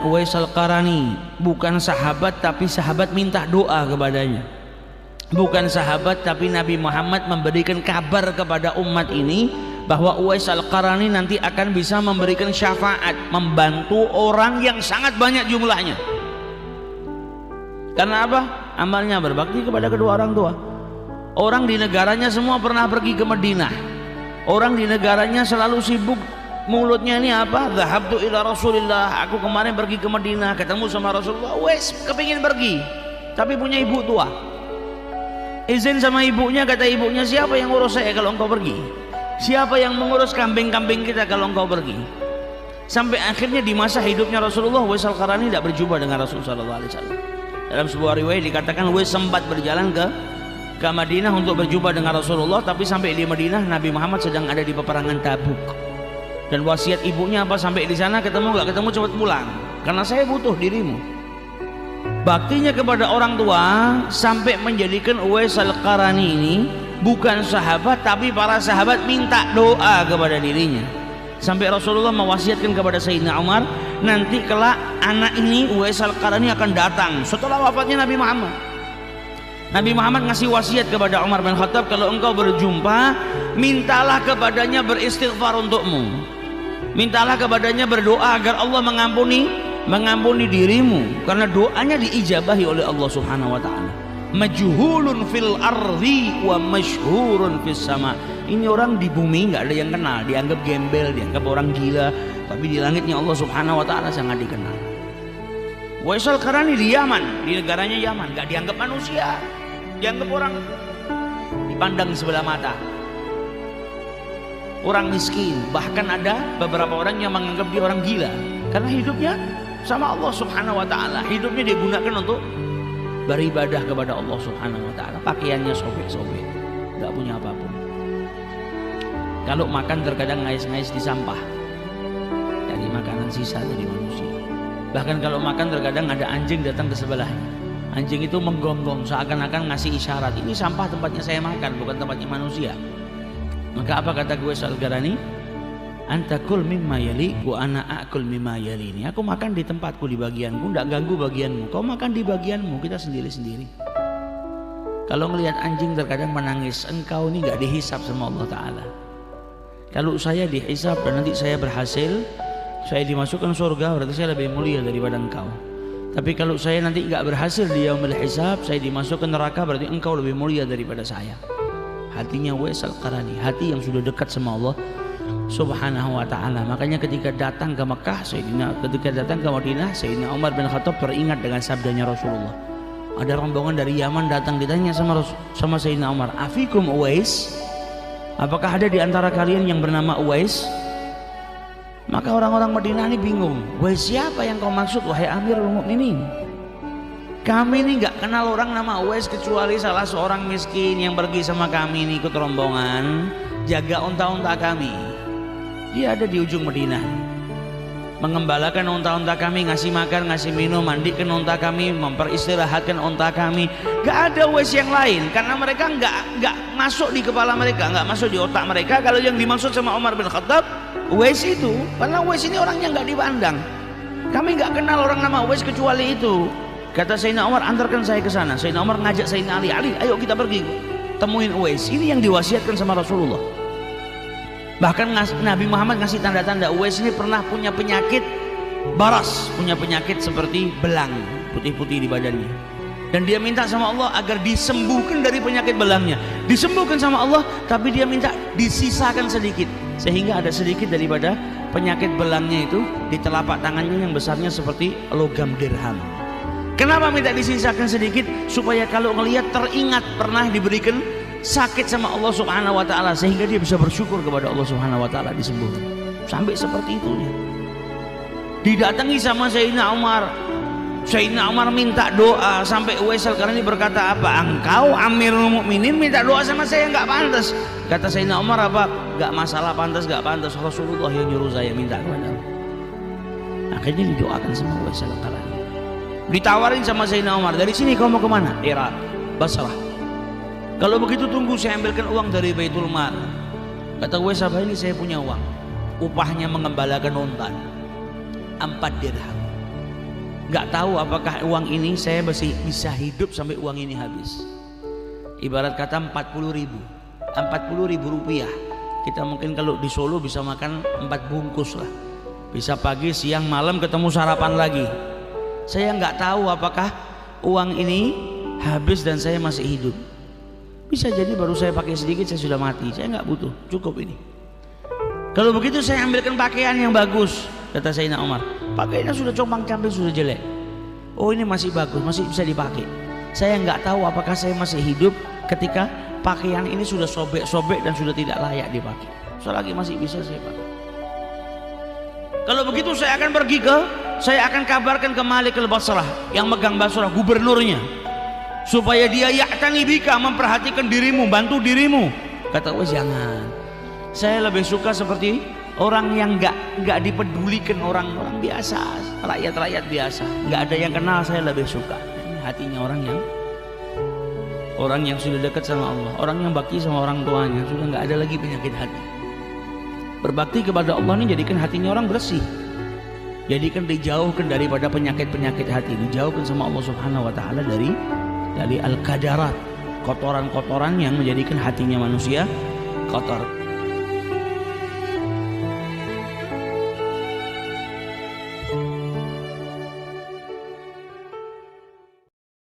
Uwais Al-Qarani, bukan sahabat tapi sahabat minta doa kepadanya. Bukan sahabat tapi Nabi Muhammad memberikan kabar kepada umat ini bahwa Uwais Al-Qarani nanti akan bisa memberikan syafaat, membantu orang yang sangat banyak jumlahnya. Karena apa? Amalnya berbakti kepada kedua orang tua. Orang di negaranya semua pernah pergi ke Madinah. Orang di negaranya selalu sibuk, mulutnya ini apa? Dhahabtu ila Rasulillah, aku kemarin pergi ke Madinah ketemu sama Rasulullah. Uwais kepingin pergi tapi punya ibu tua. Izin sama ibunya, kata ibunya, siapa yang ngurus saya kalau engkau pergi? Siapa yang mengurus kambing-kambing kita kalau engkau pergi? Sampai akhirnya di masa hidupnya Rasulullah, Uwais Al-Qarani tidak berjumpa dengan Rasulullah SAW. Dalam sebuah riwayat dikatakan Uwais sempat berjalan ke Madinah untuk berjumpa dengan Rasulullah, tapi sampai di Madinah Nabi Muhammad sedang ada di peperangan Tabuk. Dan wasiat ibunya apa? Sampai di sana ketemu nggak ketemu cepat pulang, karena saya butuh dirimu. Baktinya kepada orang tua sampai menjadikan Uwais Al-Qarani ini bukan sahabat tapi para sahabat minta doa kepada dirinya. Sampai Rasulullah mewasiatkan kepada Sayyidina Umar, nanti kelak anak ini Uwais Al-Qarani akan datang setelah wafatnya Nabi Muhammad. Nabi Muhammad ngasih wasiat kepada Umar bin Khattab, kalau engkau berjumpa, mintalah kepadanya beristighfar untukmu. Mintalah kepadanya berdoa agar Allah mengampuni dirimu, karena doanya diijabahi oleh Allah Subhanahu wa taala. Majhulun fil ardi wa masyhurun fis sama. Ini orang di bumi nggak ada yang kenal, dianggap gembel, dianggap orang gila, tapi di langitnya Allah Subhanahu wa taala sangat dikenal. Uwais Al-Qarani di Yaman, di negaranya Yaman, nggak dianggap manusia, dianggap orang dipandang sebelah mata, orang miskin. Bahkan ada beberapa orang yang menganggap dia orang gila karena hidupnya sama Allah Subhanahu wa taala. Hidupnya digunakan untuk beribadah kepada Allah Subhanahu wa taala. Pakaiannya sobek-sobek, enggak punya apapun. Kalau makan terkadang ngais-ngais di sampah, dari makanan sisa dari manusia. Bahkan kalau makan terkadang ada anjing datang ke sebelahnya. Anjing itu menggonggong seakan-akan ngasih isyarat, ini sampah tempatnya saya makan, bukan tempatnya manusia. Maka apa kata Uwais Al-Qarani? Anta kul mimma yali wa ana akul mimma yalini. Aku makan di tempatku, di bagianku, tidak ganggu bagianmu. Kau makan di bagianmu, kita sendiri-sendiri. Kalau melihat anjing terkadang menangis, engkau ini nggak dihisap sama Allah Ta'ala. Kalau saya dihisap dan nanti saya berhasil, saya dimasukkan surga, berarti saya lebih mulia daripada engkau. Tapi kalau saya nanti nggak berhasil di yaumil hisab, saya dimasukkan neraka, berarti engkau lebih mulia daripada saya. Hatinya Uwais Al-Qarani, hati yang sudah dekat sama Allah Subhanahu wa ta'ala. Makanya ketika datang ke Mekah, ketika datang ke Madinah, Sayyidina Umar bin Khattab teringat dengan sabdanya Rasulullah. Ada rombongan dari Yaman datang, ditanya sama Sayyidina Umar, afikum Uwais? Apakah ada di antara kalian yang bernama Uwais? Maka orang-orang Madinah ini bingung, Uwais siapa yang kau maksud wahai Amirul Mukminin? Kami ini nggak kenal orang nama Uwais kecuali salah seorang miskin yang pergi sama kami ini ikut rombongan jaga unta-unta kami. Dia ada di ujung Madinah, mengembalakan unta-unta kami, ngasih makan, ngasih minum, mandikan unta kami, memperistirahatkan unta kami. Gak ada Uwais yang lain, karena mereka nggak masuk di kepala mereka, nggak masuk di otak mereka kalau yang dimaksud sama Umar bin Khattab Uwais itu. Karena Uwais ini orangnya nggak dipandang. Kami nggak kenal orang nama Uwais kecuali itu. Kata Sayyidina Umar, antarkan saya ke sana. Sayyidina Umar ngajak Sayyidina Ali, ayo kita pergi temuin Uwais. Ini yang diwasiatkan sama Rasulullah. Bahkan Nabi Muhammad ngasih tanda-tanda Uwais ini pernah punya penyakit baras, punya penyakit seperti belang putih-putih di badannya, dan dia minta sama Allah agar disembuhkan dari penyakit belangnya. Disembuhkan sama Allah, tapi dia minta disisakan sedikit, sehingga ada sedikit daripada penyakit belangnya itu di telapak tangannya yang besarnya seperti logam dirham. Kenapa minta disisakan sedikit? Supaya kalau ngelihat teringat pernah diberikan sakit sama Allah Subhanahu wa ta'ala, sehingga dia bisa bersyukur kepada Allah Subhanahu wa ta'ala, disembuhkan. Sampai seperti itu dia. Didatangi sama Sayyidina Umar. Sayyidina Umar minta doa, sampai Uwais Al-Qarani berkata, apa engkau Amirul Mukminin minta doa sama saya? Nggak pantas. Kata Sayyidina Umar, apa? Nggak masalah pantas nggak pantas, Rasulullah yang nyuruh saya minta kepada Allah. Akhirnya didoakan sama Uwais Al-Qarani. Ditawarin sama Sayyidina Umar, dari sini kau mau kemana? Irak, Basrah. Kalau begitu tunggu saya ambilkan uang dari Baitul Mal. Kata Uwais, apa ini? Saya punya uang. Upahnya mengembalakan unta 4 dirham. nggak tahu apakah uang ini saya masih bisa hidup sampai uang ini habis. Ibarat kata 40.000 rupiah, kita mungkin kalau di Solo bisa makan 4 bungkus lah, bisa pagi siang malam ketemu sarapan lagi. Saya nggak tahu apakah uang ini habis dan saya masih hidup. Bisa jadi baru saya pakai sedikit saya sudah mati, saya nggak butuh, cukup ini. Kalau begitu saya ambilkan pakaian yang bagus, kata Sayyidina Umar. Pakaiannya sudah compang-camping, sudah jelek. Oh ini masih bagus, masih bisa dipakai. Saya nggak tahu apakah saya masih hidup ketika pakaian ini sudah sobek-sobek dan sudah tidak layak dipakai. Selagi masih bisa saya pakai. Kalau begitu saya akan kabarkan ke Malik al-Basrah yang megang Basrah, gubernurnya, supaya dia ya'tani bika, memperhatikan dirimu, bantu dirimu. Kata wah jangan, saya lebih suka seperti orang yang nggak dipedulikan, orang biasa, rakyat biasa, nggak ada yang kenal. Saya lebih suka. Ini hatinya orang yang sudah dekat sama Allah, orang yang bakti sama orang tuanya, sudah nggak ada lagi penyakit hati. Berbakti kepada Allah ini jadikan hatinya orang bersih, jadikan dijauhkan daripada penyakit hati, dijauhkan sama Allah Subhanahu Wa Taala dari al-qadarat, kotoran-kotoran yang menjadikan hatinya manusia kotor.